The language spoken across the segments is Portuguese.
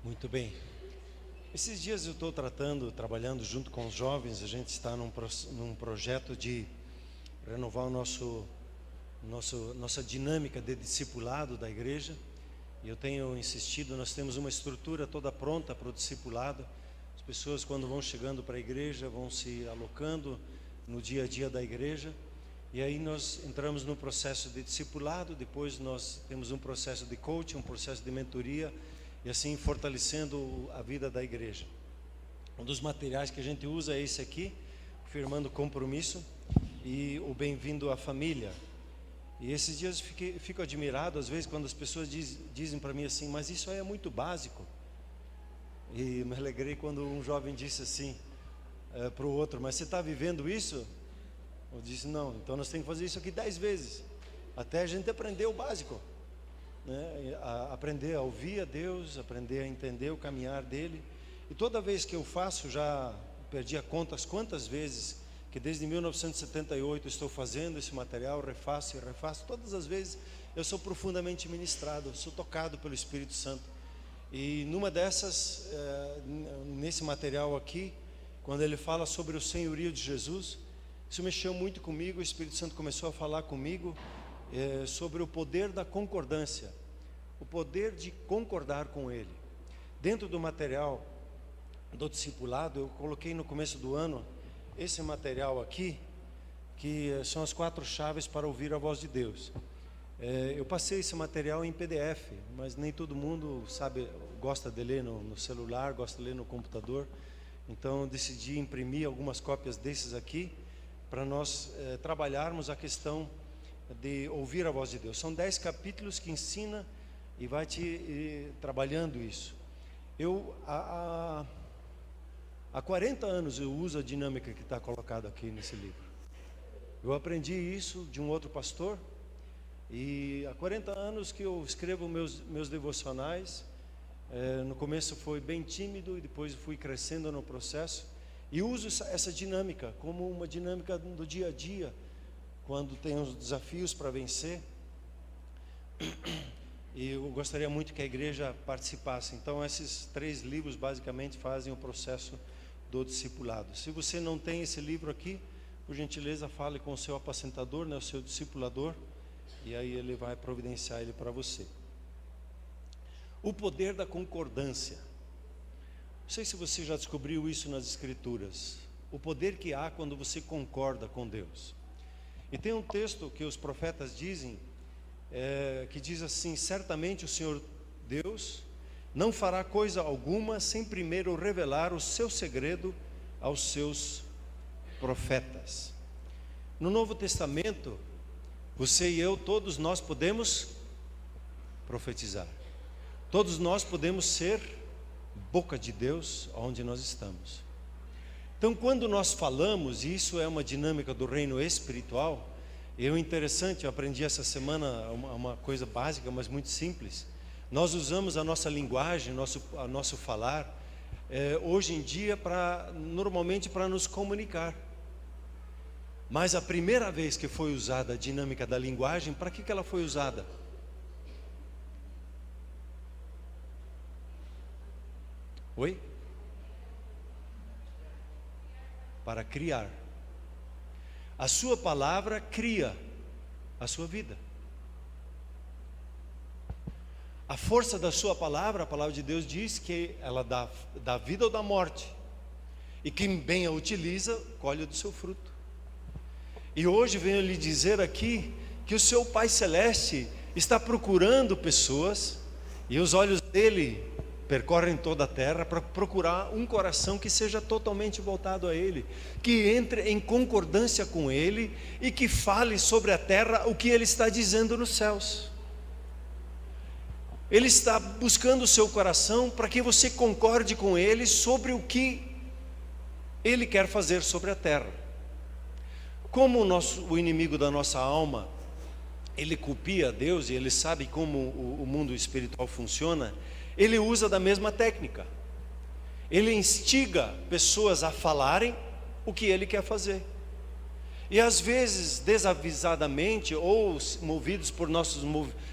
Muito bem. Esses dias eu estou trabalhando junto com os jovens. A gente está num projeto de renovar nossa dinâmica de discipulado da igreja. E eu tenho insistido, nós temos uma estrutura toda pronta para o discipulado. As pessoas, quando vão chegando para a igreja, vão se alocando no dia a dia da igreja. E aí nós entramos no processo de discipulado, depois nós temos um processo de coaching, um processo de mentoria, e assim fortalecendo a vida da igreja. Um dos materiais que a gente usa é esse aqui, Firmando Compromisso, e o Bem-vindo à Família. E esses dias eu fico admirado, às vezes, quando as pessoas dizem para mim assim, mas isso aí é muito básico. E me alegrei quando um jovem disse assim para o outro, mas você está vivendo isso? Eu disse, não, então nós temos que fazer isso aqui 10 vezes, até a gente aprender o básico, né? Aprender a ouvir a Deus, aprender a entender o caminhar dele. E toda vez que eu faço, já perdi a conta quantas vezes, que desde 1978 estou fazendo esse material, refaço e refaço, todas as vezes eu sou profundamente ministrado, sou tocado pelo Espírito Santo. E numa dessas, nesse material aqui, quando ele fala sobre o senhorio de Jesus, isso mexeu muito comigo. O Espírito Santo começou a falar comigo sobre o poder da concordância, o poder de concordar com Ele. Dentro do material do discipulado, eu coloquei no começo do ano esse material aqui, que são as 4 chaves para ouvir a voz de Deus. Eu passei esse material em PDF, mas nem todo mundo gosta de ler no celular, gosta de ler no computador. Então eu decidi imprimir algumas cópias desses aqui, para nós trabalharmos a questão de ouvir a voz de Deus. São 10 capítulos que ensina e vai trabalhando isso. Há 40 anos eu uso a dinâmica que está colocada aqui nesse livro. Eu aprendi isso de um outro pastor, e há 40 anos que eu escrevo meus devocionais. No começo foi bem tímido, e depois fui crescendo no processo. E uso essa dinâmica como uma dinâmica do dia a dia, quando tem os desafios para vencer. E eu gostaria muito que a igreja participasse. Então esses 3 livros basicamente fazem o processo do discipulado. Se você não tem esse livro aqui, por gentileza fale com o seu apacentador, né, o seu discipulador, e aí ele vai providenciar ele para você. O poder da concordância. Não sei se você já descobriu isso nas Escrituras, o poder que há quando você concorda com Deus. E tem um texto que os profetas dizem, que diz assim: certamente o Senhor Deus não fará coisa alguma sem primeiro revelar o seu segredo aos seus profetas. No Novo Testamento, você e eu, todos nós podemos profetizar, todos nós podemos ser boca de Deus onde nós estamos. Então quando nós falamos, e isso é uma dinâmica do reino espiritual, interessante, eu aprendi essa semana uma coisa básica, mas muito simples. Nós usamos a nossa linguagem, a nosso falar, hoje em dia normalmente para nos comunicar. Mas a primeira vez que foi usada a dinâmica da linguagem, para que ela foi usada? Oi? Para criar. A sua palavra cria a sua vida. A força da sua palavra, a palavra de Deus diz que ela dá vida ou dá morte. E quem bem a utiliza, colhe do seu fruto. E hoje venho lhe dizer aqui que o seu Pai Celeste está procurando pessoas, e os olhos dele percorrem toda a terra para procurar um coração que seja totalmente voltado a Ele, que entre em concordância com Ele e que fale sobre a terra o que Ele está dizendo nos céus. Ele está buscando o seu coração para que você concorde com Ele sobre o que Ele quer fazer sobre a terra. Como o inimigo da nossa alma, ele copia a Deus e ele sabe como o mundo espiritual funciona, ele usa da mesma técnica. Ele instiga pessoas a falarem o que ele quer fazer. E às vezes, desavisadamente, ou movidos por nossos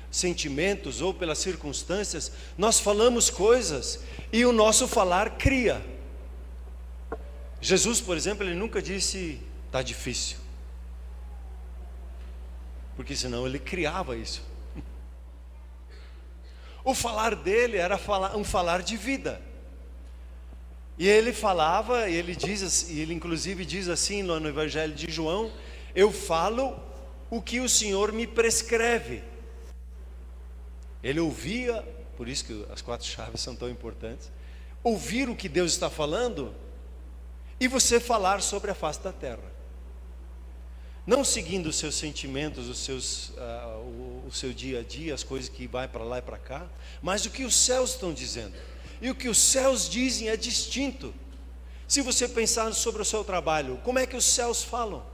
sentimentos, ou pelas circunstâncias, nós falamos coisas, e o nosso falar cria. Jesus, por exemplo, ele nunca disse, está difícil. Porque senão ele criava isso. O falar dele era um falar de vida. E ele falava, ele inclusive diz assim no Evangelho de João: eu falo o que o Senhor me prescreve. Ele ouvia, por isso que as 4 chaves são tão importantes, ouvir o que Deus está falando, e você falar sobre a face da terra. Não seguindo os seus sentimentos, o seu dia a dia, as coisas que vai para lá e para cá, mas o que os céus estão dizendo. E o que os céus dizem é distinto. Se você pensar sobre o seu trabalho, como é que os céus falam?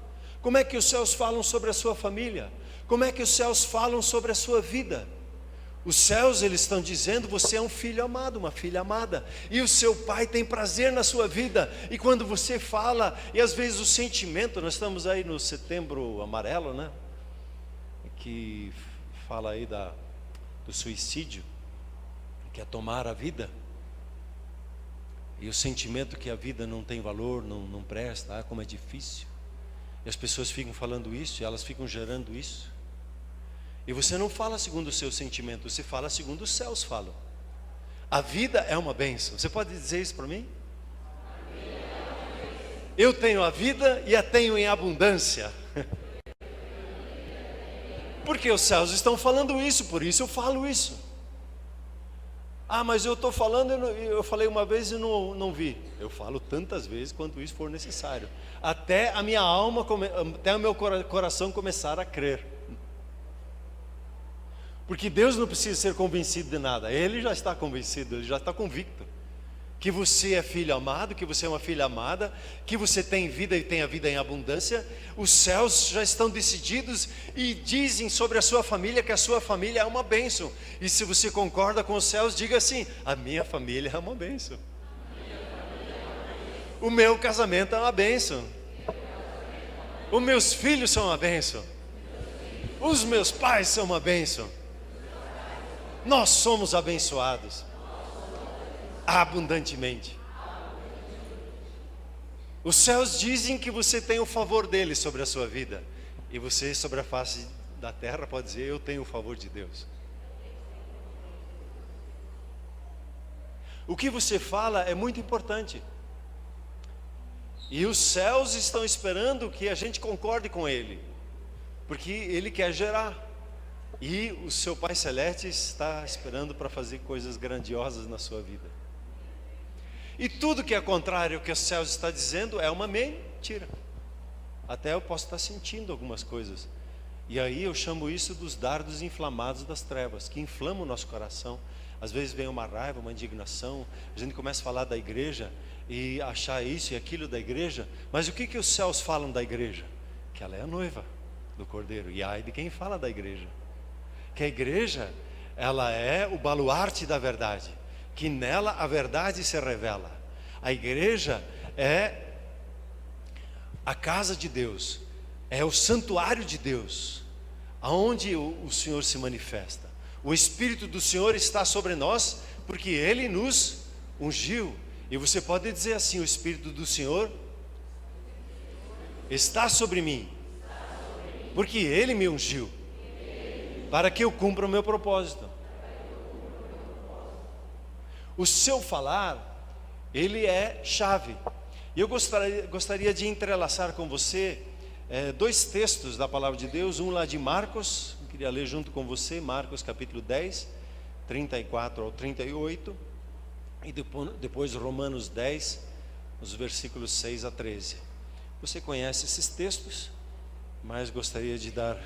Como é que os céus falam sobre a sua família? Como é que os céus falam sobre a sua vida? Os céus, eles estão dizendo, você é um filho amado, uma filha amada, e o seu pai tem prazer na sua vida. E quando você fala, e às vezes o sentimento, nós estamos aí no Setembro Amarelo, né? Que fala aí do suicídio, que é tomar a vida. E o sentimento que a vida não tem valor, não presta, como é difícil. E as pessoas ficam falando isso, e elas ficam gerando isso. E você não fala segundo o seu sentimento, você fala segundo os céus falam. A vida é uma bênção. Você pode dizer isso para mim? Eu tenho a vida e a tenho em abundância. Porque os céus estão falando isso, por isso eu falo isso. Ah, mas eu estou falando, eu falei uma vez e não vi. Eu falo tantas vezes quanto isso for necessário, até a minha alma, até o meu coração começar a crer. Porque Deus não precisa ser convencido de nada, Ele já está convencido, Ele já está convicto que você é filho amado, que você é uma filha amada, que você tem vida e tem a vida em abundância. Os céus já estão decididos e dizem sobre a sua família que a sua família é uma bênção. E se você concorda com os céus, diga assim: a minha família é uma bênção. O meu casamento é uma bênção. Os meus filhos são uma bênção. Os meus pais são uma bênção. Nós somos abençoados abundantemente. Os céus dizem que você tem o favor deles sobre a sua vida, e você, sobre a face da terra, pode dizer: eu tenho o favor de Deus. O que você fala é muito importante, e os céus estão esperando que a gente concorde com Ele, porque Ele quer gerar. E o seu Pai Celeste está esperando para fazer coisas grandiosas na sua vida. E tudo que é contrário ao que os céus está dizendo é uma mentira. Até eu posso estar sentindo algumas coisas. E aí eu chamo isso dos dardos inflamados das trevas, que inflamam o nosso coração. Às vezes vem uma raiva, uma indignação. A gente começa a falar da igreja e achar isso e aquilo da igreja. Mas o que os céus falam da igreja? Que ela é a noiva do Cordeiro. E ai de quem fala da igreja. Que a igreja, ela é o baluarte da verdade, que nela a verdade se revela. A igreja é a casa de Deus, é o santuário de Deus, aonde o Senhor se manifesta. O Espírito do Senhor está sobre nós, porque Ele nos ungiu. E você pode dizer assim: o Espírito do Senhor está sobre mim, porque Ele me ungiu, para que eu cumpra o meu propósito. O seu falar, ele é chave. E eu gostaria de entrelaçar com você 2 textos da palavra de Deus. Um lá de Marcos, eu queria ler junto com você, Marcos capítulo 10, 34 ao 38. E depois Romanos 10, os versículos 6 a 13. Você conhece esses textos, mas gostaria de dar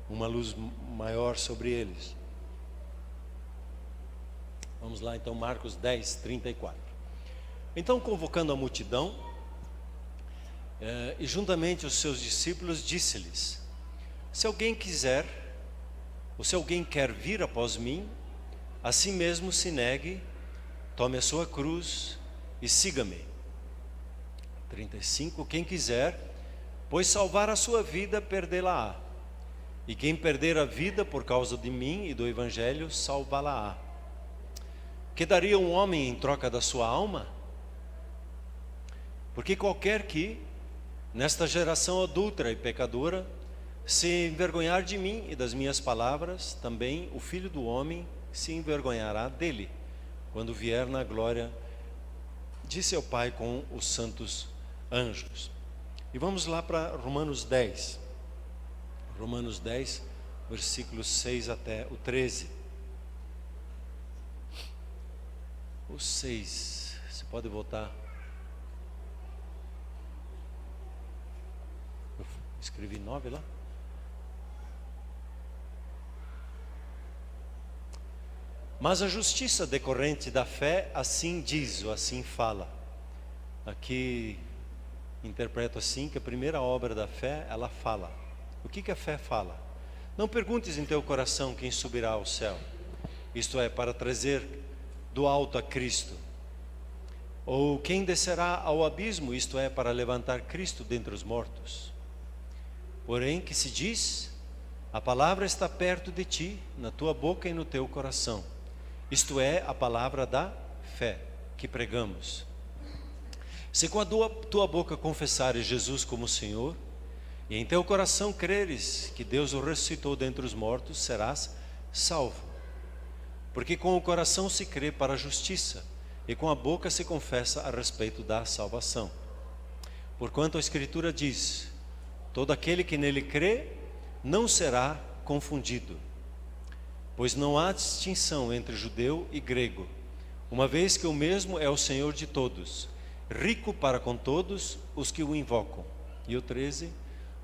uma luz maior sobre eles. Vamos lá então, Marcos 10, 34. Então, convocando a multidão, e juntamente os seus discípulos, disse-lhes: se alguém quiser, ou se alguém quer vir após mim, a si mesmo se negue, tome a sua cruz e siga-me. 35. Quem quiser Pois salvar a sua vida, perdê-la-á. E quem perder a vida por causa de mim e do Evangelho, salvá-la-á. Que daria um homem em troca da sua alma? Porque qualquer que, nesta geração adúltera e pecadora, se envergonhar de mim e das minhas palavras, também o Filho do Homem se envergonhará dele, quando vier na glória de seu Pai com os santos anjos. E vamos lá para Romanos 10. Romanos 10, versículos 6 até o 13. O 6, você pode voltar. Eu escrevi 9 lá. Mas a justiça decorrente da fé assim diz, ou assim fala. Aqui interpreto assim, que a primeira obra da fé, ela fala. O que a fé fala? Não perguntes em teu coração quem subirá ao céu, isto é, para trazer do alto a Cristo, ou quem descerá ao abismo, isto é, para levantar Cristo dentre os mortos. Porém, que se diz, a palavra está perto de ti, na tua boca e no teu coração. Isto é, a palavra da fé que pregamos. Se com a tua boca confessares Jesus como Senhor, e em teu coração creres que Deus o ressuscitou dentre os mortos, serás salvo. Porque com o coração se crê para a justiça, e com a boca se confessa a respeito da salvação. Porquanto a Escritura diz, todo aquele que nele crê, não será confundido. Pois não há distinção entre judeu e grego, uma vez que o mesmo é o Senhor de todos, rico para com todos os que o invocam. E o 13,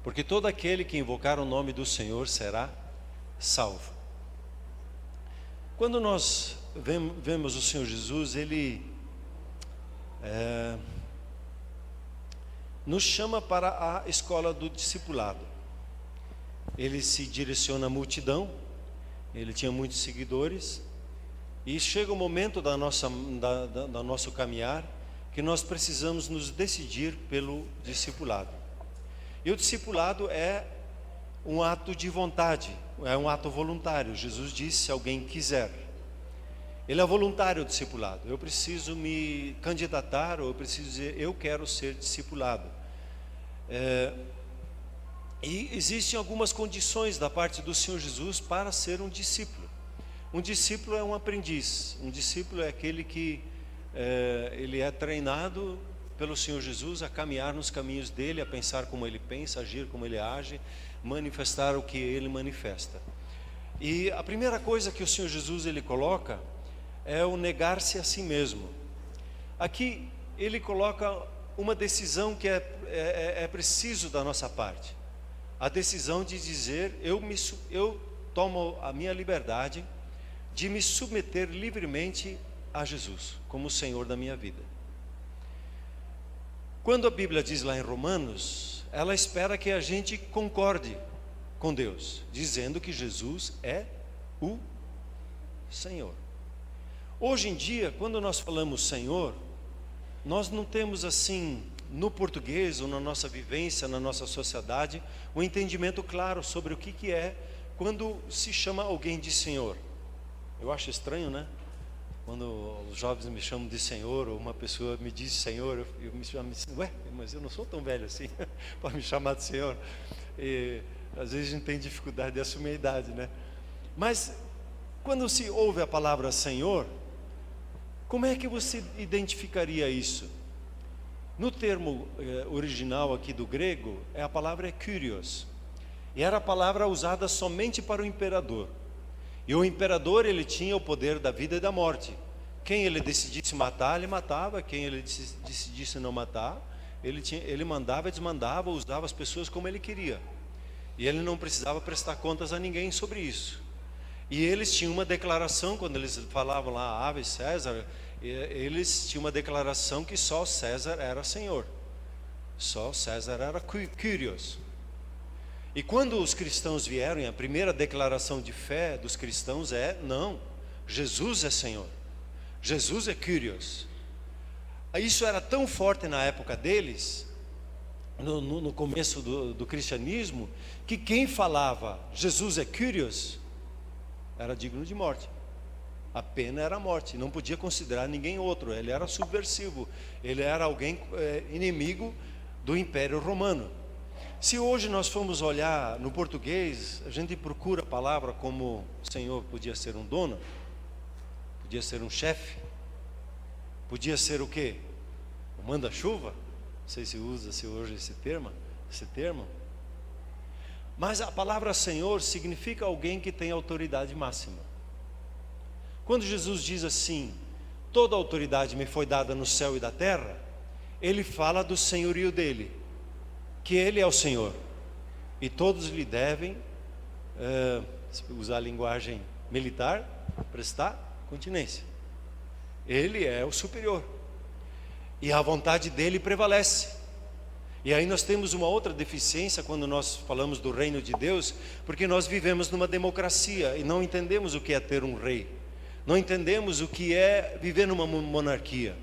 porque todo aquele que invocar o nome do Senhor será salvo. Quando nós vemos o Senhor Jesus, Ele nos chama para a escola do discipulado. Ele se direciona à multidão, ele tinha muitos seguidores, e chega o momento do nosso caminhar, que nós precisamos nos decidir pelo discipulado. E o discipulado é um ato de vontade, é um ato voluntário. Jesus disse, se alguém quiser. Ele é voluntário o discipulado. Eu preciso me candidatar, ou eu preciso dizer, eu quero ser discipulado. E existem algumas condições da parte do Senhor Jesus para ser um discípulo. Um discípulo é um aprendiz. Um discípulo é aquele que ele é treinado pelo Senhor Jesus a caminhar nos caminhos dele, a pensar como ele pensa, agir como ele age, manifestar o que ele manifesta. E a primeira coisa que o Senhor Jesus ele coloca é o negar-se a si mesmo. Aqui ele coloca uma decisão que é preciso da nossa parte. A decisão de dizer, eu tomo a minha liberdade de me submeter livremente a Jesus como o Senhor da minha vida. Quando a Bíblia diz lá em Romanos, ela espera que a gente concorde com Deus, dizendo que Jesus é o Senhor. Hoje em dia, quando nós falamos Senhor, nós não temos assim, no português ou na nossa vivência, na nossa sociedade, um entendimento claro sobre o que é quando se chama alguém de Senhor. Eu acho estranho, né? Quando os jovens me chamam de Senhor, ou uma pessoa me diz Senhor, eu me chamo assim, ué, mas eu não sou tão velho assim para me chamar de Senhor. E às vezes a gente tem dificuldade de assumir a idade, né? Mas quando se ouve a palavra Senhor, como é que você identificaria isso? No termo original aqui do grego, a palavra é Kyrios. E era a palavra usada somente para o imperador. E o imperador, ele tinha o poder da vida e da morte. Quem ele decidisse matar, ele matava. Quem ele decidisse não matar, ele mandava e desmandava, usava as pessoas como ele queria. E ele não precisava prestar contas a ninguém sobre isso. E eles tinham uma declaração, quando eles falavam lá, Ave César, eles tinham uma declaração que só César era Senhor. Só César era Kyrios. E quando os cristãos vieram, a primeira declaração de fé dos cristãos é, não, Jesus é Senhor. Jesus é Kyrios. Isso era tão forte na época deles, no começo do cristianismo, que quem falava Jesus é Kyrios era digno de morte. A pena era a morte, não podia considerar ninguém outro. Ele era subversivo, ele era alguém inimigo do Império Romano. Se hoje nós formos olhar no português, a gente procura a palavra como o Senhor podia ser um dono, podia ser um chefe, podia ser o quê? O manda-chuva? Não sei se usa-se hoje esse termo. Mas a palavra Senhor significa alguém que tem autoridade máxima. Quando Jesus diz assim, toda autoridade me foi dada no céu e da terra, ele fala do senhorio dele, que ele é o Senhor, e todos lhe devem, usar a linguagem militar, prestar continência. Ele é o superior, e a vontade dele prevalece. E aí nós temos uma outra deficiência quando nós falamos do reino de Deus, porque nós vivemos numa democracia e não entendemos o que é ter um rei, não entendemos o que é viver numa monarquia,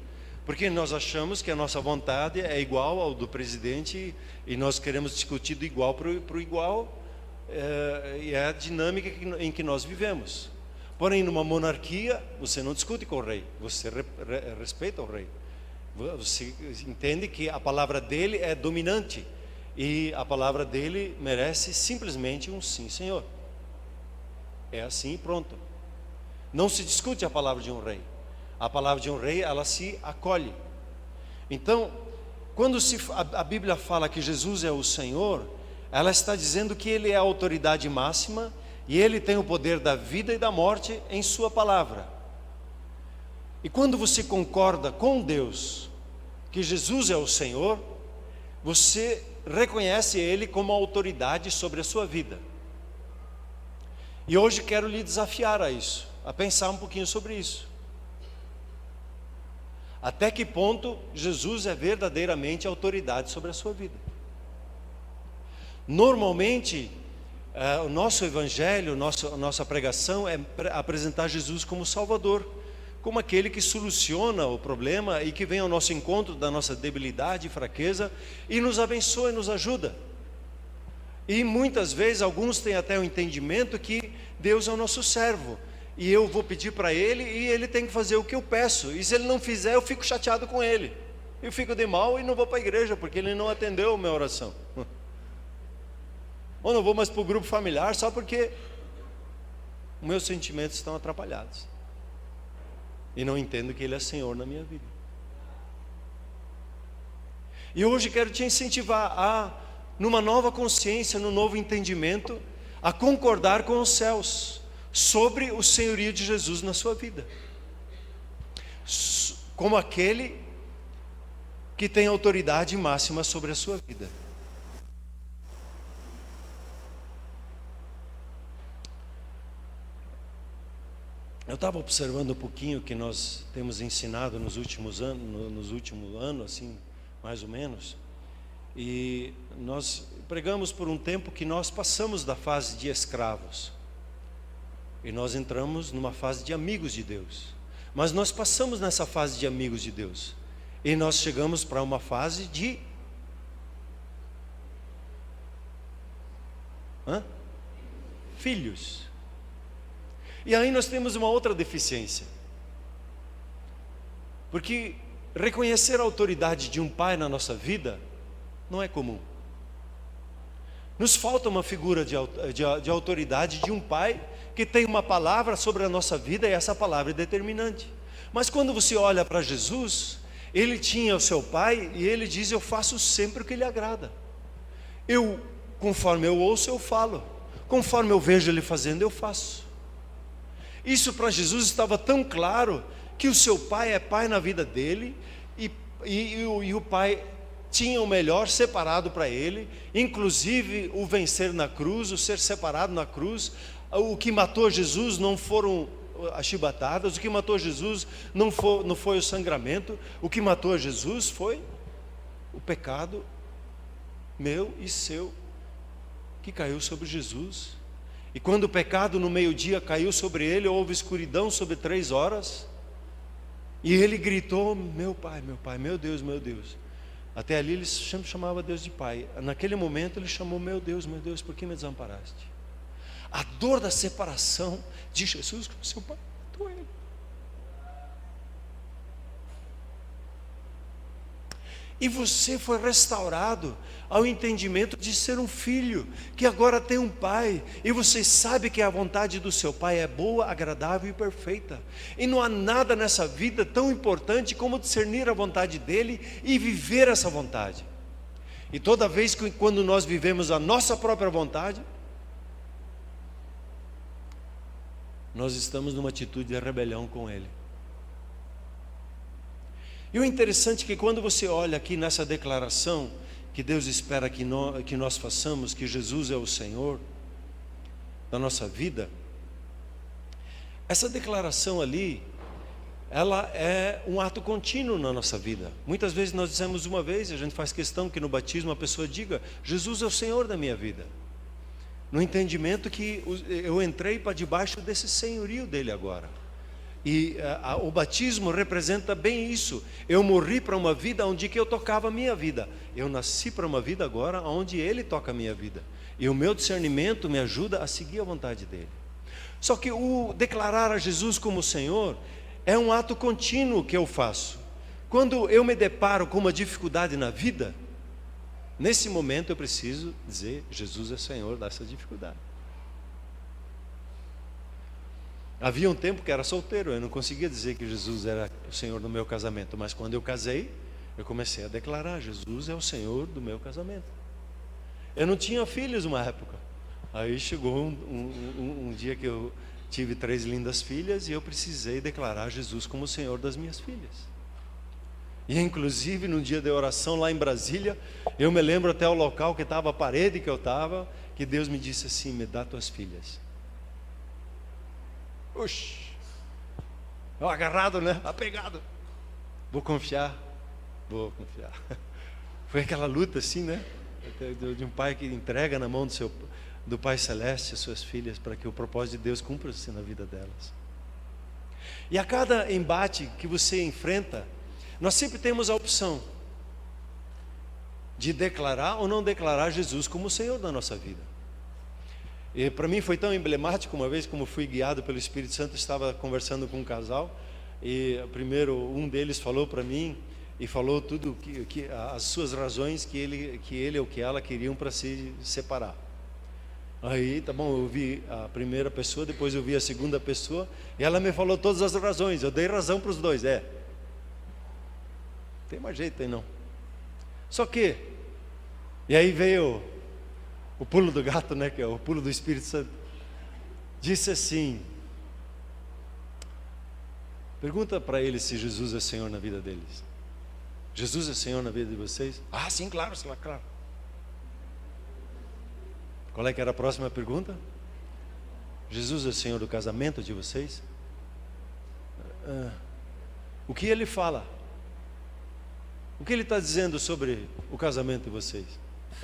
porque nós achamos que a nossa vontade é igual ao do presidente e nós queremos discutir do igual para o igual, e é a dinâmica em que nós vivemos. Porém, numa monarquia, você não discute com o rei, você respeita o rei. Você entende que a palavra dele é dominante e a palavra dele merece simplesmente um sim, Senhor. É assim e pronto. Não se discute a palavra de um rei. A palavra de um rei, ela se acolhe. Então, quando a Bíblia fala que Jesus é o Senhor, ela está dizendo que Ele é a autoridade máxima e Ele tem o poder da vida e da morte em sua palavra. E quando você concorda com Deus que Jesus é o Senhor, você reconhece Ele como autoridade sobre a sua vida. E hoje quero lhe desafiar a isso, a pensar um pouquinho sobre isso. Até que ponto Jesus é verdadeiramente autoridade sobre a sua vida? Normalmente, o nosso evangelho, nossa pregação é apresentar Jesus como Salvador, como aquele que soluciona o problema e que vem ao nosso encontro da nossa debilidade e fraqueza e nos abençoa e nos ajuda. E muitas vezes alguns têm até o entendimento que Deus é o nosso servo e eu vou pedir para Ele e Ele tem que fazer o que eu peço, e se Ele não fizer eu fico chateado com Ele, eu fico de mal e não vou para a igreja porque Ele não atendeu a minha oração, ou não vou mais para o grupo familiar só porque meus sentimentos estão atrapalhados e não entendo que Ele é Senhor na minha vida. E hoje quero te incentivar numa nova consciência, num novo entendimento, a concordar com os céus sobre o senhorio de Jesus na sua vida, como aquele que tem autoridade máxima sobre a sua vida. Eu estava observando um pouquinho o que nós temos ensinado nos últimos anos, assim, mais ou menos, e nós pregamos por um tempo que nós passamos da fase de escravos e nós entramos numa fase de amigos de Deus, mas nós passamos nessa fase de amigos de Deus e nós chegamos para uma fase de filhos. E aí nós temos uma outra deficiência, porque reconhecer a autoridade de um pai na nossa vida não é comum. Nos falta uma figura de autoridade de um pai que tem uma palavra sobre a nossa vida, e essa palavra é determinante. Mas quando você olha para Jesus, Ele tinha o seu pai e Ele diz: eu faço sempre o que lhe agrada. Conforme eu ouço, eu falo, conforme eu vejo Ele fazendo, eu faço. Isso para Jesus estava tão claro, que o seu pai é pai na vida dele, e o pai tinha o melhor separado para ele, inclusive o vencer na cruz, o ser separado na cruz. O que matou Jesus não foram as chibatadas, o que matou Jesus não foi o sangramento, o que matou Jesus foi o pecado meu e seu, que caiu sobre Jesus. E quando o pecado no meio-dia caiu sobre ele, houve escuridão sobre 3 horas, e ele gritou: meu pai, meu Deus, meu Deus, Até ali ele sempre chamava Deus de Pai. Naquele momento ele chamou: meu Deus, por que me desamparaste? A dor da separação de Jesus com seu Pai matou ele. E você foi restaurado ao entendimento de ser um filho, que agora tem um pai, e você sabe que a vontade do seu pai é boa, agradável e perfeita. E não há nada nessa vida tão importante como discernir a vontade dele e viver essa vontade. E toda vez que quando nós vivemos a nossa própria vontade, nós estamos numa atitude de rebelião com ele. E o interessante é que quando você olha aqui nessa declaração, que Deus espera que nós façamos, que Jesus é o Senhor da nossa vida, essa declaração ali, ela é um ato contínuo na nossa vida. Muitas vezes nós dizemos uma vez, e a gente faz questão que no batismo a pessoa diga: Jesus é o Senhor da minha vida. No entendimento que eu entrei para debaixo desse senhorio dele agora. E o batismo representa bem isso. Eu morri para uma vida onde que eu tocava a minha vida. Eu nasci para uma vida agora onde ele toca a minha vida. E o meu discernimento me ajuda a seguir a vontade dele. Só que o declarar a Jesus como Senhor é um ato contínuo que eu faço. Quando eu me deparo com uma dificuldade na vida, nesse momento eu preciso dizer: Jesus é Senhor dessa dificuldade. Havia um tempo que era solteiro, eu não conseguia dizer que Jesus era o Senhor do meu casamento, mas quando eu casei, eu comecei a declarar: Jesus é o Senhor do meu casamento. Eu não tinha filhos uma época, aí chegou um dia que eu tive 3 lindas filhas e eu precisei declarar Jesus como o Senhor das minhas filhas. E inclusive no dia da oração lá em Brasília, eu me lembro até o local que estava, a parede que eu estava, que Deus me disse assim: me dá tuas filhas. Oxi, agarrado, né? Apegado. Vou confiar. Foi aquela luta assim, né? De um pai que entrega na mão do Pai Celeste as suas filhas, para que o propósito de Deus cumpra-se na vida delas. E a cada embate que você enfrenta, nós sempre temos a opção de declarar ou não declarar Jesus como o Senhor da nossa vida. E para mim foi tão emblemático, uma vez como fui guiado pelo Espírito Santo, estava conversando com um casal, e primeiro um deles falou para mim, e falou tudo as suas razões que ele ou que ela queriam para se separar. Aí, tá bom, eu ouvi a primeira pessoa, depois eu vi a segunda pessoa, e ela me falou todas as razões, eu dei razão para os dois, não tem mais jeito aí não. Só que, e aí veio o pulo do gato, né, que é o pulo do Espírito Santo. Disse assim: pergunta para eles se Jesus é Senhor na vida deles. Jesus é Senhor na vida de vocês? Ah, sim, claro, claro. Qual é que era a próxima pergunta? Jesus é Senhor do casamento de vocês? O que ele fala? O que ele está dizendo sobre o casamento de vocês?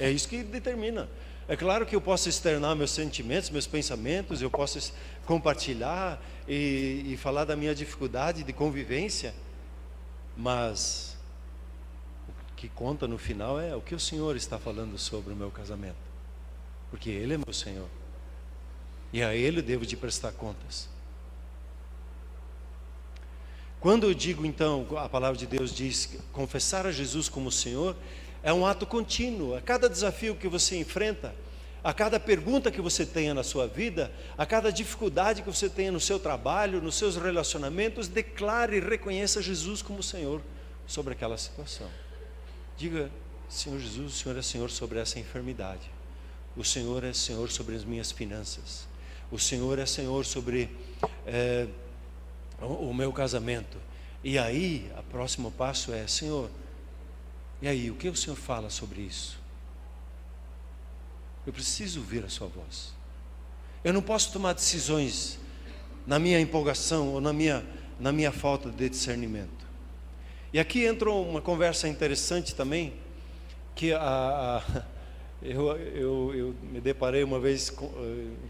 É isso que determina. É claro que eu posso externar meus sentimentos, meus pensamentos, eu posso compartilhar e falar da minha dificuldade de convivência, mas o que conta no final é o que o Senhor está falando sobre o meu casamento, porque Ele é meu Senhor, e a Ele eu devo de prestar contas. Quando eu digo então, a palavra de Deus diz, confessar a Jesus como Senhor, é um ato contínuo. A cada desafio que você enfrenta, a cada pergunta que você tenha na sua vida, a cada dificuldade que você tenha no seu trabalho, nos seus relacionamentos, declare e reconheça Jesus como Senhor sobre aquela situação. Diga: Senhor Jesus, o Senhor é Senhor sobre essa enfermidade. O Senhor é Senhor sobre as minhas finanças. O Senhor é Senhor sobre o meu casamento. E aí, o próximo passo é: Senhor, e aí, o que o Senhor fala sobre isso? Eu preciso ouvir a sua voz. Eu não posso tomar decisões na minha empolgação ou na minha falta de discernimento. E aqui entra uma conversa interessante também, que eu me deparei uma vez,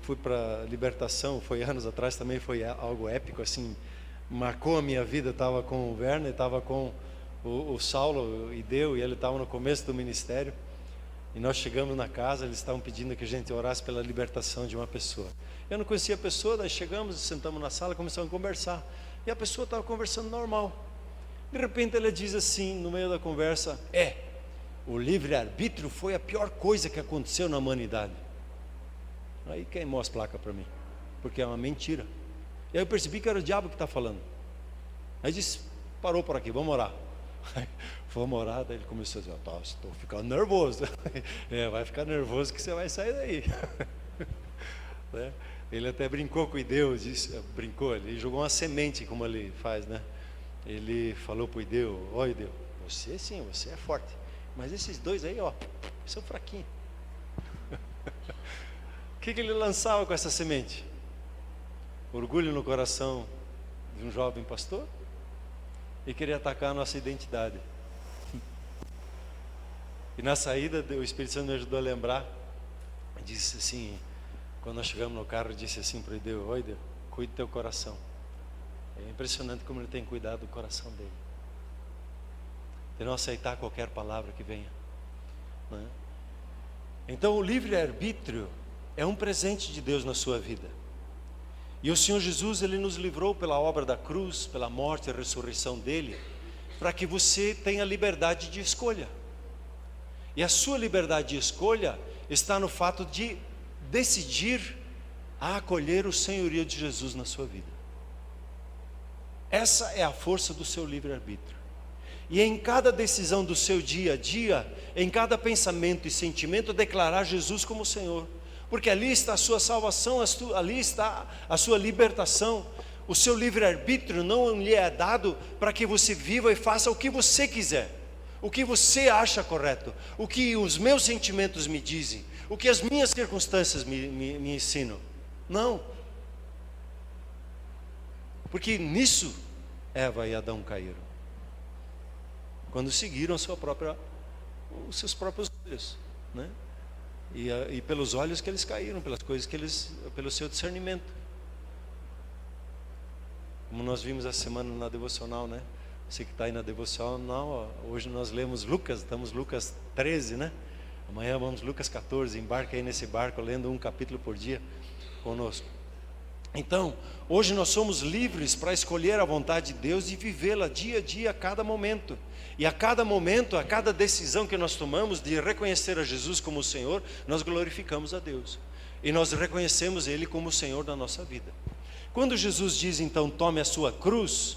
fui para a libertação, foi anos atrás também, foi algo épico assim, marcou a minha vida. Estava com o Werner, estava com o Saulo e ele estavam no começo do ministério, e nós chegamos na casa, eles estavam pedindo que a gente orasse pela libertação de uma pessoa. Eu não conhecia a pessoa, daí chegamos, sentamos na sala, começamos a conversar, e a pessoa estava conversando normal. De repente ela diz assim, no meio da conversa: o livre-arbítrio foi a pior coisa que aconteceu na humanidade. Aí queimou as placas para mim, porque é uma mentira. E aí eu percebi que era o diabo que está falando. Aí disse: parou por aqui, vamos orar. Vamos orar. Daí ele começou a dizer: estou ficando nervoso. Vai ficar nervoso que você vai sair daí. Ele até brincou com o Ideu, ele jogou uma semente, como ele faz, né? Ele falou para o Ideu: ó Ideu, você sim, você é forte, mas esses dois aí, são fraquinhos. O que ele lançava com essa semente? Orgulho no coração de um jovem pastor, e queria atacar a nossa identidade. E na saída, o Espírito Santo me ajudou a lembrar. Disse assim, quando nós chegamos no carro, disse assim para o Ideu: oi Ideu, cuide do teu coração. É impressionante como ele tem cuidado do coração dele, de não aceitar qualquer palavra que venha, né? Então o livre-arbítrio é um presente de Deus na sua vida. E o Senhor Jesus, Ele nos livrou pela obra da cruz, pela morte e ressurreição dEle, para que você tenha liberdade de escolha. E a sua liberdade de escolha está no fato de decidir a acolher o senhorio de Jesus na sua vida. Essa é a força do seu livre-arbítrio. E em cada decisão do seu dia a dia, em cada pensamento e sentimento, declarar Jesus como Senhor. Porque ali está a sua salvação, ali está a sua libertação. O seu livre-arbítrio não lhe é dado para que você viva e faça o que você quiser, o que você acha correto, o que os meus sentimentos me dizem, o que as minhas circunstâncias me ensinam. Não. Porque nisso Eva e Adão caíram, quando seguiram os seus próprios olhos, né? E pelos olhos que eles caíram, pelas coisas pelo seu discernimento. Como nós vimos essa semana na devocional, né? Você que está aí na devocional, hoje nós lemos Lucas, estamos Lucas 13, né? Amanhã vamos Lucas 14, embarque aí nesse barco, lendo um capítulo por dia conosco. Então, hoje nós somos livres para escolher a vontade de Deus e vivê-la dia a dia, a cada momento. E a cada momento, a cada decisão que nós tomamos de reconhecer a Jesus como o Senhor, nós glorificamos a Deus. E nós reconhecemos Ele como o Senhor da nossa vida. Quando Jesus diz então, tome a sua cruz,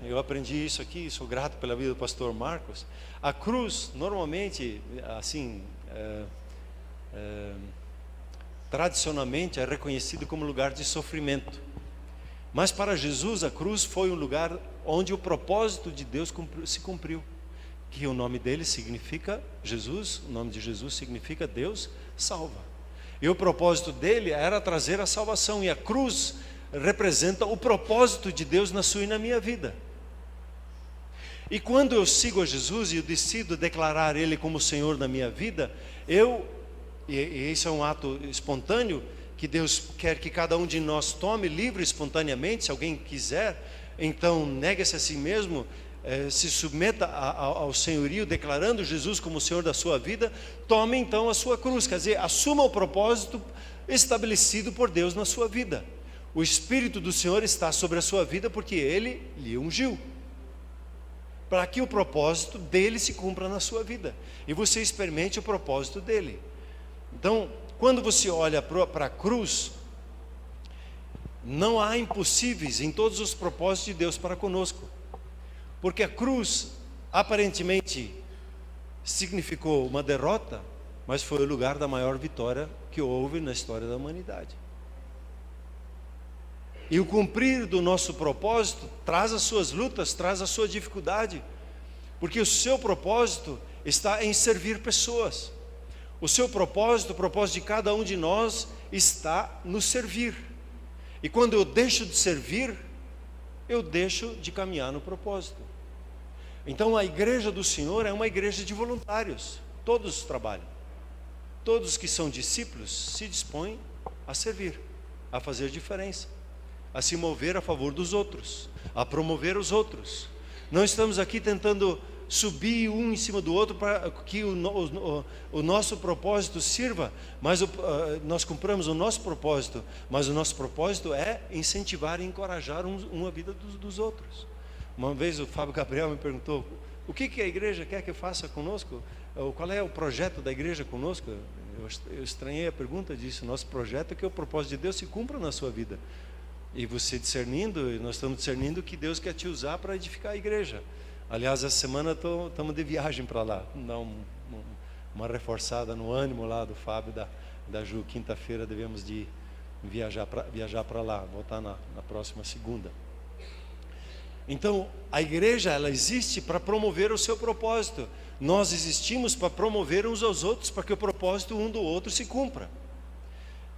eu aprendi isso aqui, sou grato pela vida do pastor Marcos. A cruz, normalmente, assim, tradicionalmente é reconhecido como lugar de sofrimento. Mas para Jesus a cruz foi um lugar onde o propósito de Deus se cumpriu. Que o nome dele significa Jesus, o nome de Jesus significa Deus salva. E o propósito dele era trazer a salvação, e a cruz representa o propósito de Deus na sua e na minha vida. E quando eu sigo a Jesus e eu decido declarar Ele como Senhor da minha vida, e isso é um ato espontâneo, que Deus quer que cada um de nós tome livre, espontaneamente. Se alguém quiser, então negue-se a si mesmo, se submeta ao senhorio, declarando Jesus como o Senhor da sua vida. Tome então a sua cruz, quer dizer, assuma o propósito estabelecido por Deus na sua vida. O Espírito do Senhor está sobre a sua vida porque Ele lhe ungiu, para que o propósito dele se cumpra na sua vida, e você experimente o propósito dele. Então, quando você olha para a cruz, não há impossíveis em todos os propósitos de Deus para conosco, porque a cruz aparentemente significou uma derrota, mas foi o lugar da maior vitória que houve na história da humanidade. E o cumprir do nosso propósito traz as suas lutas, traz a sua dificuldade, porque o seu propósito está em servir pessoas. O seu propósito, o propósito de cada um de nós está no servir. E quando eu deixo de servir, eu deixo de caminhar no propósito. Então a igreja do Senhor é uma igreja de voluntários. Todos trabalham. Todos que são discípulos se dispõem a servir, a fazer diferença, a se mover a favor dos outros, a promover os outros. Não estamos aqui tentando subir um em cima do outro para que o nosso propósito sirva, mas nós cumpramos o nosso propósito, mas o nosso propósito é incentivar e encorajar uma vida dos outros. Uma vez o Fábio Gabriel me perguntou: o que a igreja quer que faça conosco? Qual é o projeto da igreja conosco? Eu estranhei a pergunta disso. Nosso projeto é que o propósito de Deus se cumpra na sua vida. E você discernindo, nós estamos discernindo que Deus quer te usar para edificar a igreja. Aliás, essa semana estamos de viagem para lá. Dar uma reforçada no ânimo lá do Fábio e da Ju. Quinta-feira devemos de viajar para lá, voltar na próxima segunda. Então, a igreja, ela existe para promover o seu propósito. Nós existimos para promover uns aos outros, para que o propósito um do outro se cumpra.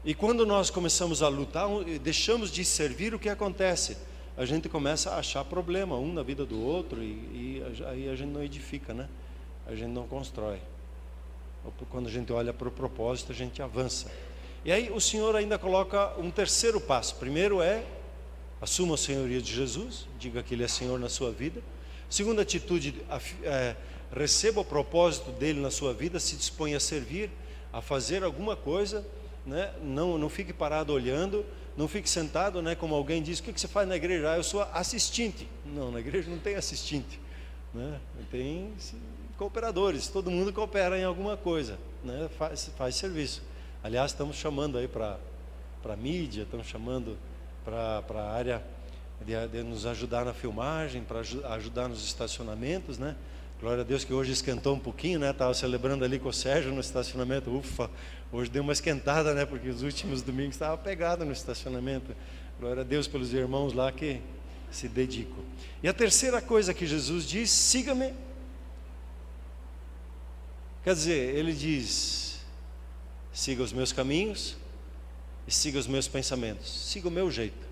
E quando nós começamos a lutar, deixamos de servir, o que acontece? A gente começa a achar problema um na vida do outro, e aí a gente não edifica, né? A gente não constrói. Quando a gente olha para o propósito, a gente avança. E aí o Senhor ainda coloca um terceiro passo. Primeiro é: assuma a senhoria de Jesus, diga que Ele é Senhor na sua vida. Segunda atitude, receba o propósito dEle na sua vida, se disponha a servir, a fazer alguma coisa, né? Não fique parado olhando, não fique sentado, né? Como alguém diz: o que você faz na igreja? Eu sou assistente. Não, na igreja não tem assistente, né? Tem cooperadores, todo mundo coopera em alguma coisa, né? Faz serviço. Aliás, estamos chamando aí para mídia, estamos chamando para a área de nos ajudar na filmagem, para ajudar nos estacionamentos, né? Glória a Deus que hoje esquentou um pouquinho, né? Estava celebrando ali com o Sérgio no estacionamento. Ufa, hoje deu uma esquentada, né? Porque os últimos domingos estava pegado no estacionamento. Glória a Deus pelos irmãos lá que se dedicam. E a terceira coisa que Jesus diz: siga-me. Quer dizer, Ele diz: siga os meus caminhos e siga os meus pensamentos. Siga o meu jeito.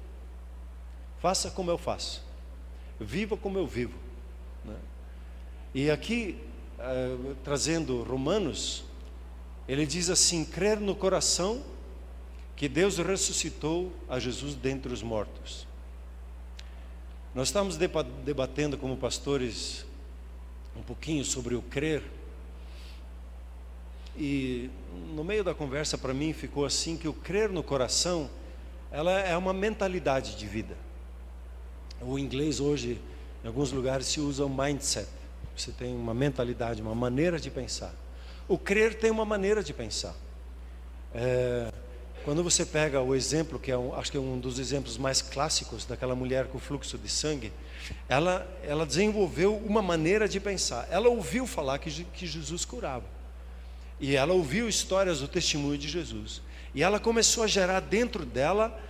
Faça como eu faço. Viva como eu vivo, né? E aqui, trazendo Romanos, ele diz assim: crer no coração que Deus ressuscitou a Jesus dentre os mortos. Nós estamos debatendo como pastores um pouquinho sobre o crer, e no meio da conversa para mim ficou assim, que o crer no coração, ela é uma mentalidade de vida. O inglês hoje, em alguns lugares, se usa o mindset. Você tem uma mentalidade, uma maneira de pensar. O crer tem uma maneira de pensar. Quando você pega o exemplo, que acho que é um dos exemplos mais clássicos daquela mulher com fluxo de sangue, ela desenvolveu uma maneira de pensar. Ela ouviu falar que Jesus curava. E ela ouviu histórias do testemunho de Jesus. E ela começou a gerar dentro dela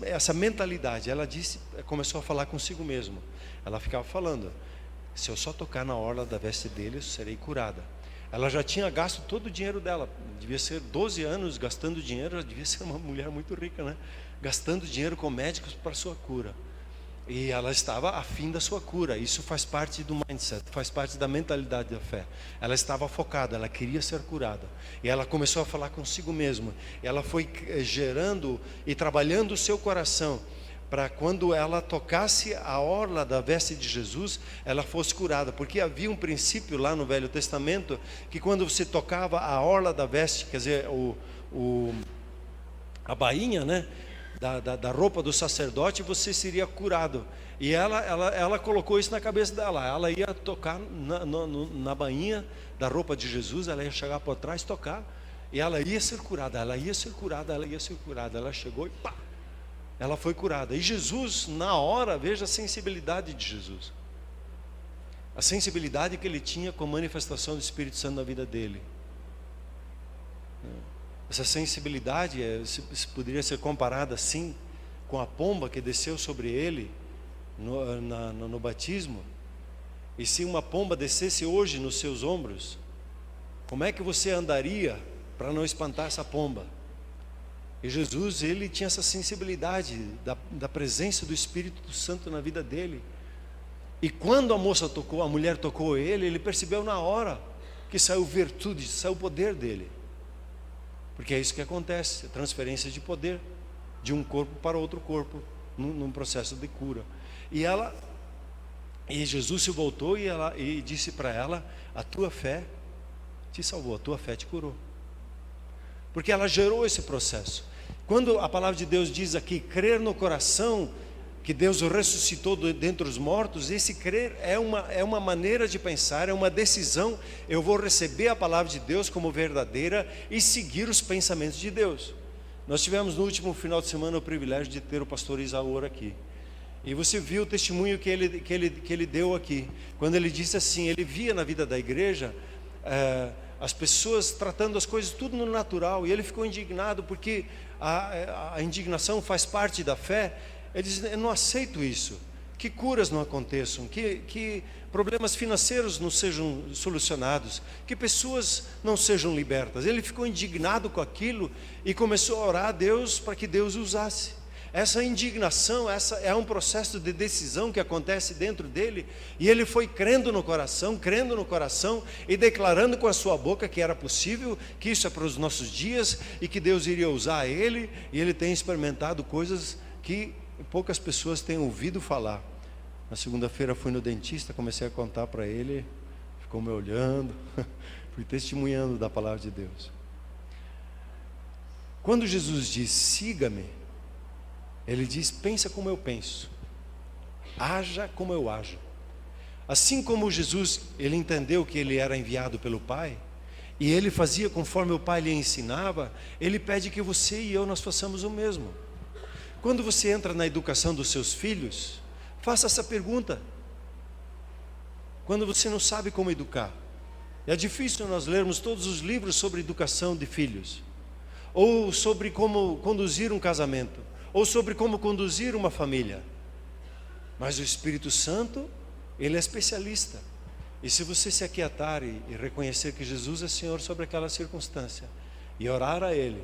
essa mentalidade. Ela começou a falar consigo mesma. Ela ficava falando: se eu só tocar na orla da veste dele, eu serei curada. Ela já tinha gasto todo o dinheiro dela. Devia ser 12 anos gastando dinheiro. Ela devia ser uma mulher muito rica, né? Gastando dinheiro com médicos para sua cura. E ela estava afim da sua cura. Isso faz parte do mindset, faz parte da mentalidade da fé. Ela estava focada, ela queria ser curada. E ela começou a falar consigo mesma. Ela foi gerando e trabalhando o seu coração, para quando ela tocasse a orla da veste de Jesus, ela fosse curada. Porque havia um princípio lá no Velho Testamento, que quando você tocava a orla da veste, quer dizer, a bainha, né, da roupa do sacerdote, você seria curado. E ela colocou isso na cabeça dela. Ela ia tocar na bainha da roupa de Jesus, ela ia chegar por trás, tocar, e ela ia ser curada, ela ia ser curada, ela ia ser curada. Ela chegou e pá, ela foi curada. E Jesus, na hora, veja a sensibilidade de Jesus, a sensibilidade que ele tinha com a manifestação do Espírito Santo na vida dele. Essa sensibilidade poderia ser comparada assim com a pomba que desceu sobre ele no batismo. E se uma pomba descesse hoje nos seus ombros, como é que você andaria para não espantar essa pomba? E Jesus, ele tinha essa sensibilidade da presença do Espírito Santo na vida dele. E quando a mulher tocou ele percebeu na hora que saiu virtude, saiu o poder dele. Porque é isso que acontece, a transferência de poder de um corpo para outro corpo, num processo de cura. E ela E Jesus se voltou e disse para ela: a tua fé te salvou, a tua fé te curou. Porque ela gerou esse processo. Quando a palavra de Deus diz aqui, crer no coração que Deus o ressuscitou dentre os mortos, esse crer é uma maneira de pensar, é uma decisão. Eu vou receber a palavra de Deus como verdadeira e seguir os pensamentos de Deus. Nós tivemos no último final de semana o privilégio de ter o pastor Isaúr aqui. E você viu o testemunho que ele deu aqui, quando ele disse assim, ele via na vida da igreja as pessoas tratando as coisas tudo no natural, e ele ficou indignado, porque a indignação faz parte da fé. Ele diz: eu não aceito isso, que curas não aconteçam, que problemas financeiros não sejam solucionados, que pessoas não sejam libertas. Ele ficou indignado com aquilo e começou a orar a Deus para que Deus o usasse. Essa indignação, essa é um processo de decisão que acontece dentro dele, e ele foi crendo no coração e declarando com a sua boca que era possível, que isso é para os nossos dias e que Deus iria usar ele, e ele tem experimentado coisas que poucas pessoas têm ouvido falar. Na segunda-feira fui no dentista, comecei a contar para ele, ficou me olhando, fui testemunhando da palavra de Deus. Quando Jesus diz, siga-me, ele diz, pensa como eu penso, haja como eu ajo. Assim como Jesus, ele entendeu que ele era enviado pelo Pai, e ele fazia conforme o Pai lhe ensinava, ele pede que você e eu nós façamos o mesmo. Quando você entra na educação dos seus filhos, faça essa pergunta. Quando você não sabe como educar, é difícil nós lermos todos os livros sobre educação de filhos, ou sobre como conduzir um casamento, ou sobre como conduzir uma família. Mas o Espírito Santo, ele é especialista. E se você se aquietar e reconhecer que Jesus é Senhor sobre aquela circunstância, e orar a Ele,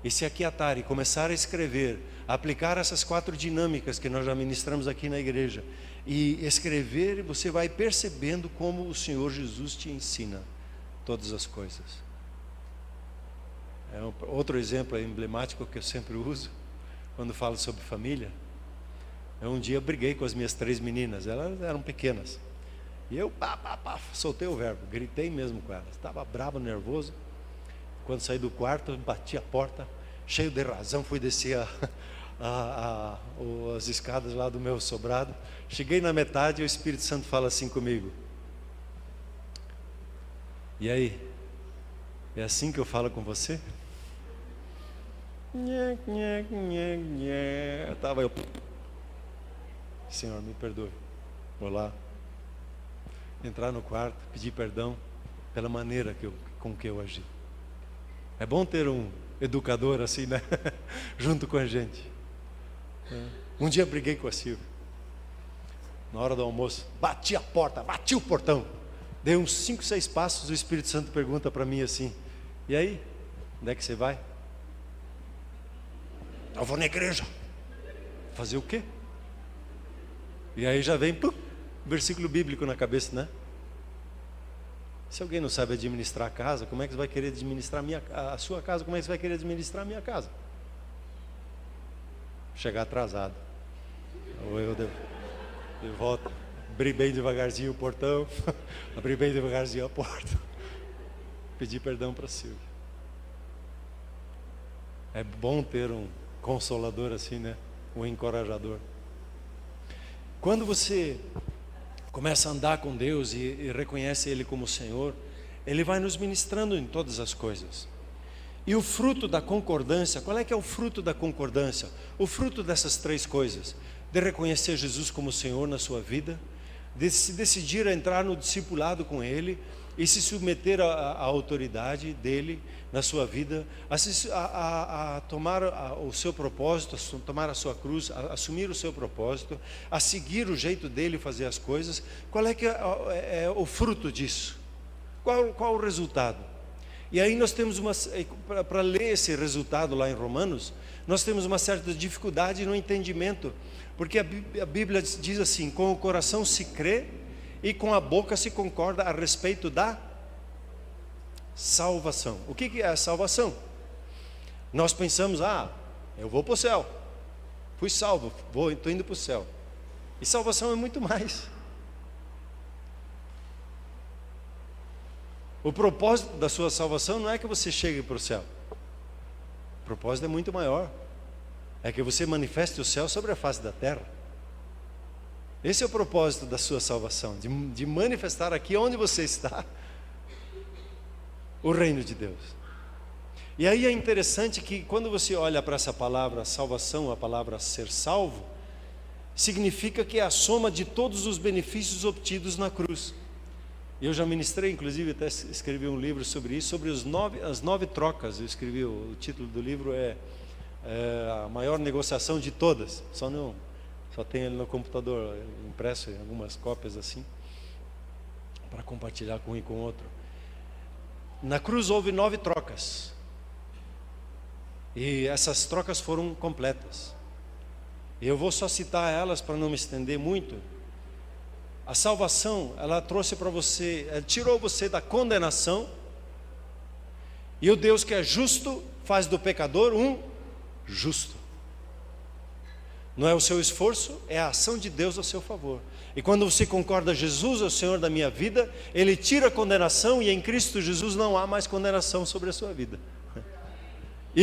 e se aquietar e começar a escrever, a aplicar essas 4 dinâmicas que nós já ministramos aqui na igreja, e escrever, você vai percebendo como o Senhor Jesus te ensina todas as coisas. Outro exemplo emblemático que eu sempre uso quando falo sobre família. Um dia eu briguei com as minhas 3 meninas, elas eram pequenas, e eu soltei o verbo, gritei mesmo com elas, estava bravo, nervoso. Quando saí do quarto, bati a porta, cheio de razão, fui descer as escadas lá do meu sobrado. Cheguei na metade e o Espírito Santo fala assim comigo: e aí, é assim que eu falo com você? Eu Senhor, me perdoe. Vou lá, entrar no quarto, pedir perdão pela maneira com que eu agi. É bom ter um educador assim, né? Junto com a gente. Um dia briguei com a Silvia, na hora do almoço, bati a porta, bati o portão, dei uns 5, 6 passos, o Espírito Santo pergunta para mim assim: e aí, onde é que você vai? Eu vou na igreja. Fazer o quê? E aí já vem versículo bíblico na cabeça, né? Se alguém não sabe administrar a casa, como é que você vai querer administrar a sua casa? Como é que você vai querer administrar a minha casa? Chegar atrasado, ou eu de volta, abri bem devagarzinho o portão, abri bem devagarzinho a porta, pedi perdão para Silvia. É bom ter um consolador assim, né? Um encorajador. Quando você começa a andar com Deus e reconhece Ele como Senhor, Ele vai nos ministrando em todas as coisas. E o fruto da concordância, qual é que é o fruto da concordância? O fruto dessas 3 coisas: de reconhecer Jesus como Senhor na sua vida, de se decidir a entrar no discipulado com Ele e se submeter à autoridade dEle na sua vida, a tomar o seu propósito, a tomar a sua cruz, a assumir o seu propósito, a seguir o jeito dEle fazer as coisas. Qual é que é o fruto disso? Qual o resultado? E aí nós temos para ler esse resultado lá em Romanos, nós temos uma certa dificuldade no entendimento, porque a Bíblia diz assim: com o coração se crê e com a boca se concorda a respeito da salvação. O que é a salvação? Nós pensamos: eu vou para o céu, fui salvo, estou indo para o céu. E salvação é muito mais. O propósito da sua salvação não é que você chegue para o céu. O propósito é muito maior. É que você manifeste o céu sobre a face da terra. Esse é o propósito da sua salvação, de manifestar aqui onde você está o reino de Deus. E aí é interessante que quando você olha para essa palavra salvação, a palavra ser salvo, significa que é a soma de todos os benefícios obtidos na cruz. Eu já ministrei, inclusive até escrevi um livro sobre isso, sobre as 9 trocas. Eu escrevi, o título do livro é a maior negociação de todas. Só tem ele no computador, impresso em algumas cópias assim, para compartilhar com um e com o outro. Na cruz houve 9 trocas. E essas trocas foram completas. Eu vou só citar elas para não me estender muito. A salvação, ela trouxe para você, ela tirou você da condenação. E o Deus que é justo faz do pecador um justo. Não é o seu esforço, é a ação de Deus a seu favor. E quando você concorda, Jesus é o Senhor da minha vida, Ele tira a condenação e em Cristo Jesus não há mais condenação sobre a sua vida. E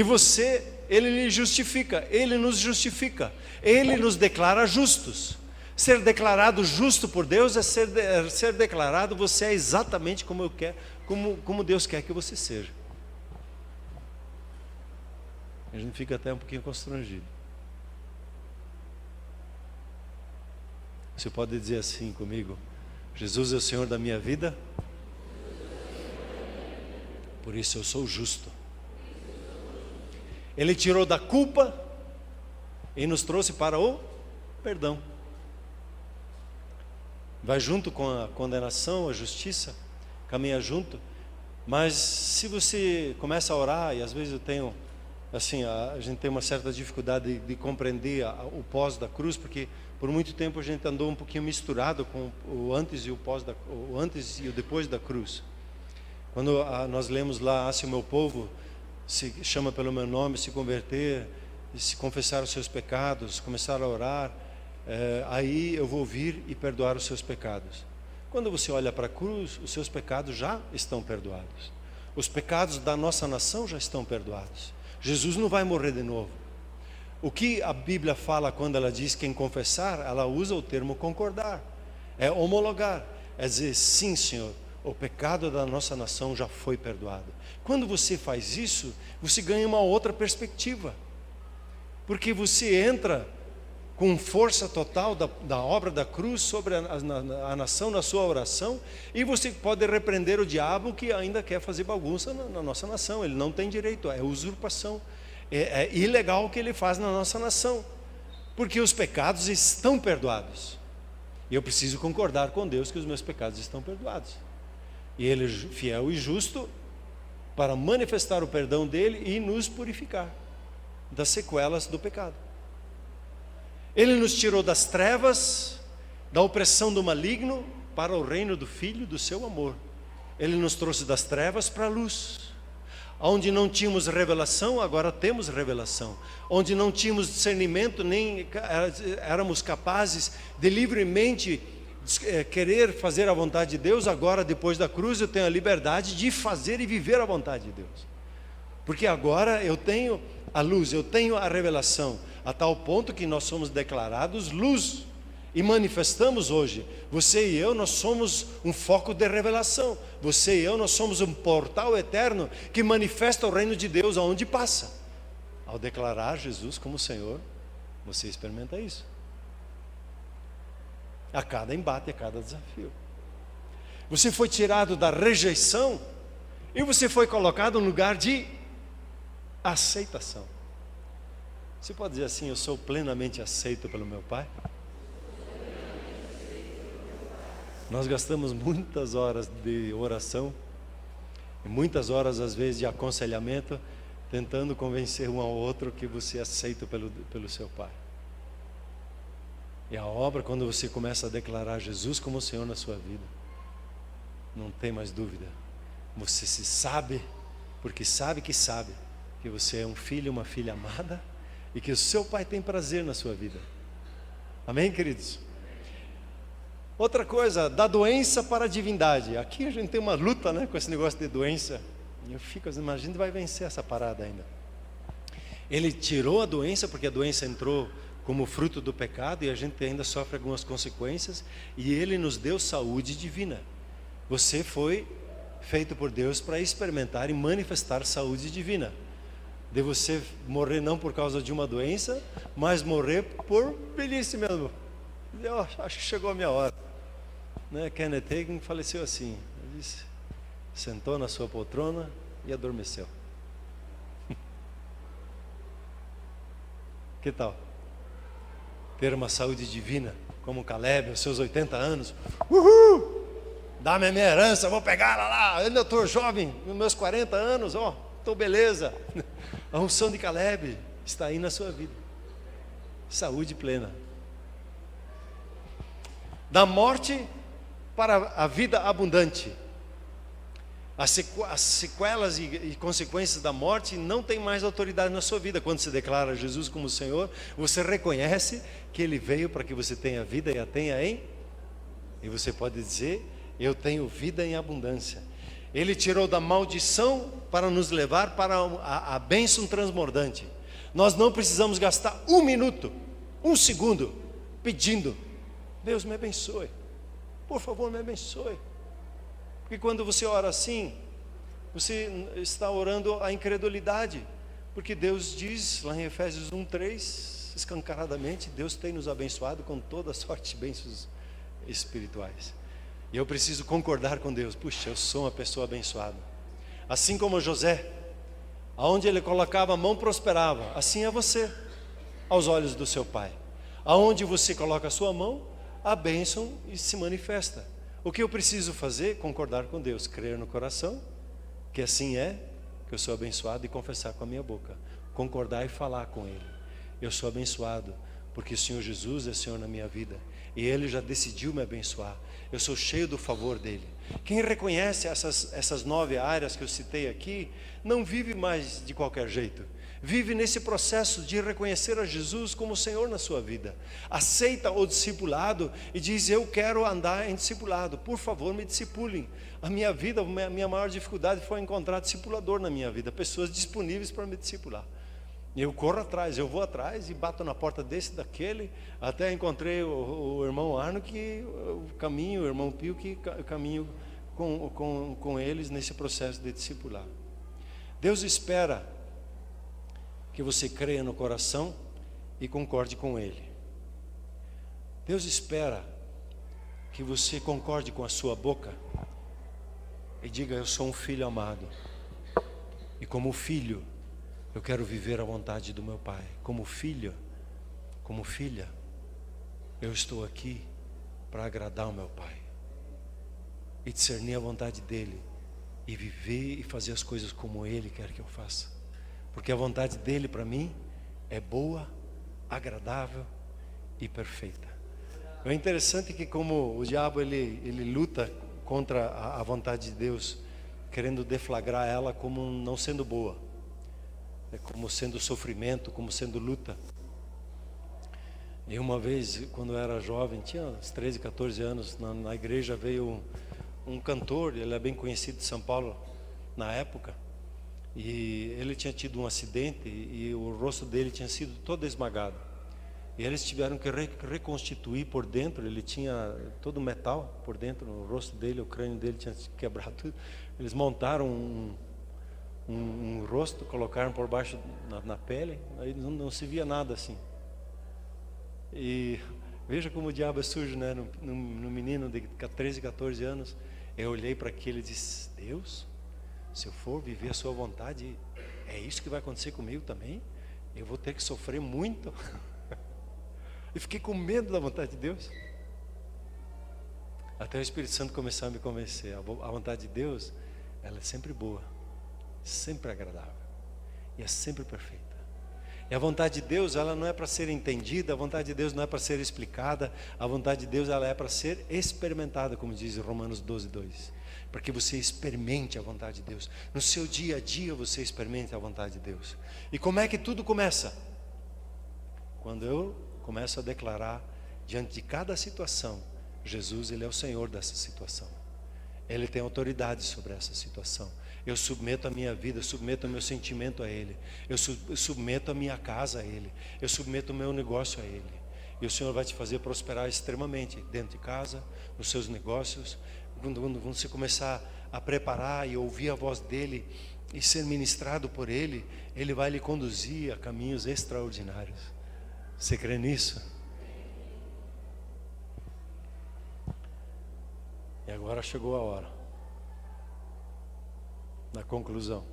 Ele lhe justifica, Ele nos justifica, Ele nos declara justos. Ser declarado justo por Deus é ser declarado, você é exatamente como Deus quer que você seja. A gente fica até um pouquinho constrangido. Você pode dizer assim comigo: Jesus é o Senhor da minha vida, por isso eu sou justo. Ele tirou da culpa e nos trouxe para o perdão. Vai junto com a condenação, a justiça, caminha junto. Mas se você começa a orar, e às vezes eu tenho, assim, a gente tem uma certa dificuldade de compreender o pós da cruz, porque por muito tempo a gente andou um pouquinho misturado com o antes e o pós, o antes e o depois da cruz. Quando nós lemos lá: se o meu povo se chama pelo meu nome, se converter, se confessar os seus pecados, começar a orar, aí eu vou vir e perdoar os seus pecados. Quando você olha para a cruz, os seus pecados já estão perdoados. Os pecados da nossa nação já estão perdoados. Jesus não vai morrer de novo. O que a Bíblia fala quando ela diz quem confessar, ela usa o termo concordar, é homologar, é dizer: sim, Senhor, o pecado da nossa nação já foi perdoado. Quando você faz isso, você ganha uma outra perspectiva, porque você entra com força total da obra da cruz sobre a nação na sua oração, e você pode repreender o diabo que ainda quer fazer bagunça na nossa nação. Ele não tem direito, é usurpação, é ilegal o que ele faz na nossa nação, porque os pecados estão perdoados, e eu preciso concordar com Deus que os meus pecados estão perdoados, e Ele é fiel e justo para manifestar o perdão dele e nos purificar das sequelas do pecado. Ele nos tirou das trevas, da opressão do maligno, para o reino do Filho do seu amor. Ele nos trouxe das trevas para a luz. Onde não tínhamos revelação, agora temos revelação. Onde não tínhamos discernimento, nem éramos capazes de livremente querer fazer a vontade de Deus, agora depois da cruz eu tenho a liberdade de fazer e viver a vontade de Deus. Porque agora eu tenho a luz, eu tenho a revelação, a tal ponto que nós somos declarados luz e manifestamos hoje. Você e eu, nós somos um foco de revelação. Você e eu, nós somos um portal eterno que manifesta o reino de Deus aonde passa. Ao declarar Jesus como Senhor, você experimenta isso. A cada embate, a cada desafio. Você foi tirado da rejeição e você foi colocado no lugar de aceitação. Você pode dizer assim: eu sou plenamente aceito pelo meu Pai? Nós gastamos muitas horas de oração e muitas horas às vezes de aconselhamento, tentando convencer um ao outro que você é aceito pelo seu Pai. E a obra, quando você começa a declarar Jesus como Senhor na sua vida, não tem mais dúvida. Você se sabe, porque sabe que você é um filho, uma filha amada, e que o seu Pai tem prazer na sua vida. Amém, queridos? Outra coisa, da doença para a divindade. Aqui a gente tem uma luta, né, com esse negócio de doença. Eu fico assim, mas a gente vai vencer essa parada ainda. Ele tirou a doença, porque a doença entrou como fruto do pecado, e a gente ainda sofre algumas consequências, e Ele nos deu saúde divina. Você foi feito por Deus para experimentar e manifestar saúde divina. De você morrer não por causa de uma doença, mas morrer por velhice mesmo. Eu acho que chegou a minha hora. Né? Kenneth Hagin faleceu assim. Ele disse, sentou na sua poltrona e adormeceu. Que tal? Ter uma saúde divina, como Caleb, aos seus 80 anos. Uhul! Dá-me a minha herança, vou pegar ela lá. Eu ainda estou jovem, nos meus 40 anos, ó, estou beleza. A unção de Caleb está aí na sua vida. Saúde plena. Da morte para a vida abundante. As sequelas e consequências da morte não tem mais autoridade na sua vida. Quando você declara Jesus como Senhor, você reconhece que Ele veio para que você tenha vida e a tenha e você pode dizer, eu tenho vida em abundância. Ele tirou da maldição para nos levar para a bênção transbordante. Nós não precisamos gastar 1 minuto, 1 segundo, pedindo, Deus me abençoe, por favor me abençoe. Porque quando você ora assim, você está orando a incredulidade. Porque Deus diz, lá em Efésios 1:3, escancaradamente, Deus tem nos abençoado com toda sorte de bênçãos espirituais. E eu preciso concordar com Deus. Puxa, eu sou uma pessoa abençoada. Assim como José, aonde ele colocava a mão prosperava. Assim é você, aos olhos do seu pai. Aonde você coloca a sua mão, a bênção se manifesta. O que eu preciso fazer? Concordar com Deus, crer no coração, que assim é, que eu sou abençoado, e confessar com a minha boca. Concordar e falar com Ele. Eu sou abençoado, porque o Senhor Jesus é Senhor na minha vida. E Ele já decidiu me abençoar. Eu sou cheio do favor dEle. Quem reconhece essas 9 áreas que eu citei aqui, não vive mais de qualquer jeito. Vive nesse processo de reconhecer a Jesus como Senhor na sua vida. Aceita o discipulado e diz, eu quero andar em discipulado. Por favor, me discipulem. A minha vida, a minha maior dificuldade foi encontrar discipulador na minha vida. Pessoas disponíveis para me discipular. Eu corro atrás, eu vou atrás e bato na porta desse, daquele. Até encontrei o irmão Arno, que o irmão Pio, que caminho com eles nesse processo de discipular. Deus espera que você creia no coração e concorde com Ele. Deus espera que você concorde com a sua boca e diga, eu sou um filho amado. E como filho, eu quero viver a vontade do meu Pai. Como filho, como filha, eu estou aqui para agradar o meu Pai. E discernir a vontade dEle. E viver e fazer as coisas como Ele quer que eu faça. Porque a vontade dEle para mim é boa, agradável e perfeita. É interessante que como o diabo ele luta contra a vontade de Deus, querendo deflagrar ela como não sendo boa. Como sendo sofrimento, como sendo luta. E uma vez, quando eu era jovem, tinha uns 13, 14 anos, na igreja veio um cantor, ele é bem conhecido de São Paulo na época, e ele tinha tido um acidente e o rosto dele tinha sido todo esmagado. E eles tiveram que reconstituir por dentro, ele tinha todo metal por dentro, no rosto dele, o crânio dele tinha quebrado tudo. Eles montaram um rosto, colocaram por baixo na pele, aí não se via nada assim. E veja como o diabo é sujo, né? No menino de 13, 14 anos, eu olhei para aquele e disse, Deus, se eu for viver a sua vontade, é isso que vai acontecer comigo também? Eu vou ter que sofrer muito. E fiquei com medo da vontade de Deus. Até o Espírito Santo começou a me convencer. A vontade de Deus, ela é sempre boa, sempre agradável e é sempre perfeita. E a vontade de Deus, ela não é para ser entendida, a vontade de Deus não é para ser explicada, a vontade de Deus, ela é para ser experimentada, como diz Romanos 12:2. Para que você experimente a vontade de Deus. No seu dia a dia você experimente a vontade de Deus. E como é que tudo começa? Quando eu começo a declarar diante de cada situação, Jesus, Ele é o Senhor dessa situação. Ele tem autoridade sobre essa situação. Eu submeto a minha vida, eu submeto o meu sentimento a Ele. Eu submeto a minha casa a Ele. Eu submeto o meu negócio a Ele. E o Senhor vai te fazer prosperar extremamente dentro de casa, nos seus negócios. Quando você começar a preparar e ouvir a voz dEle e ser ministrado por Ele, Ele vai lhe conduzir a caminhos extraordinários. Você crê nisso? E agora chegou a hora da conclusão.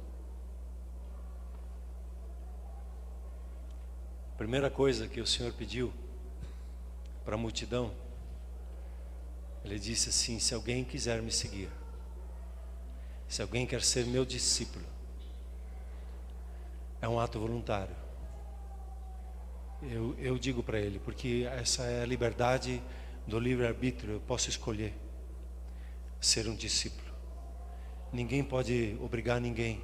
A primeira coisa que o Senhor pediu para a multidão, Ele disse assim: se alguém quiser me seguir, se alguém quer ser meu discípulo, é um ato voluntário. Eu digo para ele, porque essa é a liberdade do livre-arbítrio. Eu posso escolher ser um discípulo. Ninguém pode obrigar ninguém.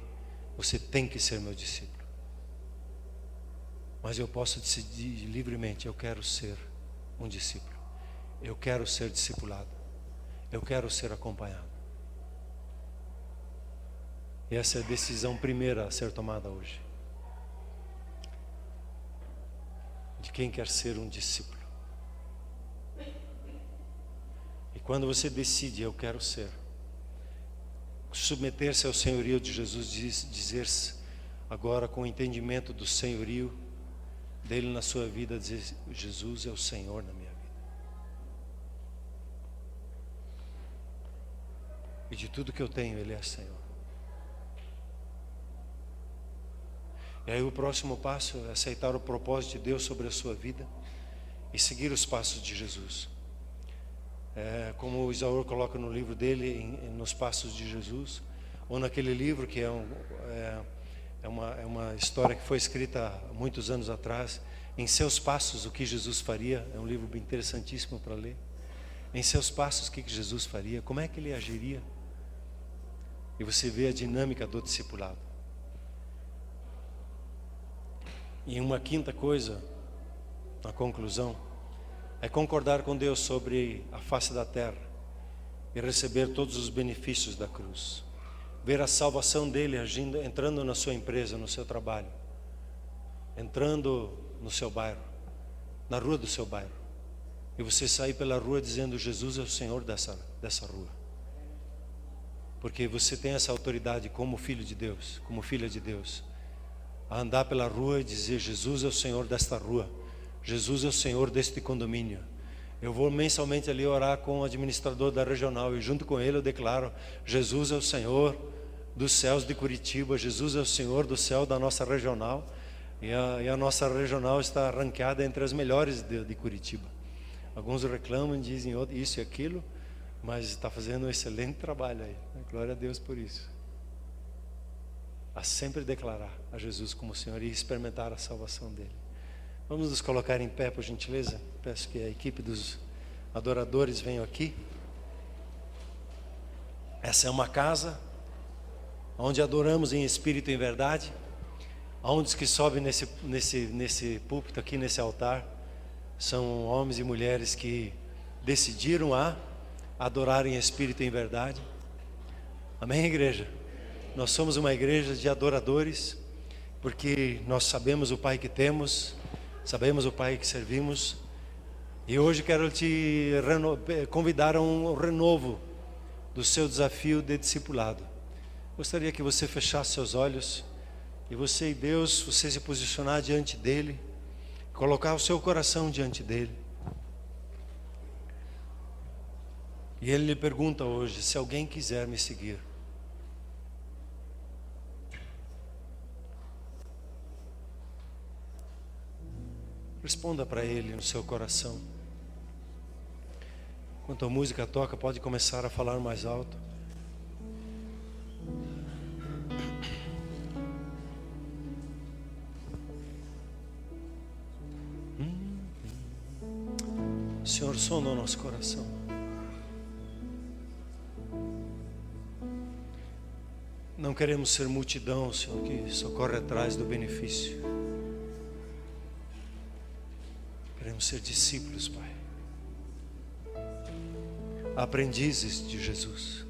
Você tem que ser meu discípulo. Mas eu posso decidir livremente: eu quero ser um discípulo. Eu quero ser discipulado. Eu quero ser acompanhado. E essa é a decisão primeira a ser tomada hoje. De quem quer ser um discípulo. E quando você decide: eu quero ser, submeter-se ao senhorio de Jesus, dizer-se agora com o entendimento do senhorio dele na sua vida, dizer: Jesus é o Senhor na minha vida. E de tudo que eu tenho, Ele é Senhor. E aí o próximo passo é aceitar o propósito de Deus sobre a sua vida e seguir os passos de Jesus. Como o Isaú coloca no livro dele, nos passos de Jesus, ou naquele livro que é uma história que foi escrita há muitos anos atrás, Em Seus Passos, o que Jesus faria. É um livro bem interessantíssimo para ler. Em seus passos, o que Jesus faria, como é que ele agiria. E você vê a dinâmica do discipulado. E uma quinta coisa, na conclusão, é concordar com Deus sobre a face da terra e receber todos os benefícios da cruz. Ver a salvação dele agindo, entrando na sua empresa, no seu trabalho, entrando no seu bairro, na rua do seu bairro. E você sair pela rua dizendo: Jesus é o Senhor dessa rua. Porque você tem essa autoridade como filho de Deus, como filha de Deus, a andar pela rua e dizer: Jesus é o Senhor desta rua, Jesus é o Senhor deste condomínio. Eu vou mensalmente ali orar com o administrador da regional e junto com ele eu declaro: Jesus é o Senhor dos céus de Curitiba, Jesus é o Senhor do céu da nossa regional. E a nossa regional está ranqueada entre as melhores de Curitiba. Alguns reclamam, dizem isso e aquilo, mas está fazendo um excelente trabalho aí. Glória a Deus por isso. A sempre declarar a Jesus como Senhor e experimentar a salvação dele. Vamos nos colocar em pé, por gentileza. Peço que a equipe dos adoradores venham aqui. Essa é uma casa onde adoramos em espírito e em verdade. Onde os que sobem nesse púlpito aqui, nesse altar, são homens e mulheres que decidiram adorar em espírito e em verdade. Amém, igreja? Nós somos uma igreja de adoradores, porque nós sabemos o Pai que temos, sabemos o Pai que servimos. E hoje quero te convidar a um renovo do seu desafio de discipulado. Gostaria que você fechasse seus olhos e você e Deus, você se posicionar diante dele, colocar o seu coração diante dele. E ele lhe pergunta hoje: se alguém quiser me seguir, responda para ele no seu coração. Enquanto a música toca, pode começar a falar mais alto. Senhor, sonda o nosso coração. Não queremos ser multidão, Senhor, que só corre atrás do benefício. Queremos ser discípulos, Pai. aprendizes de Jesus.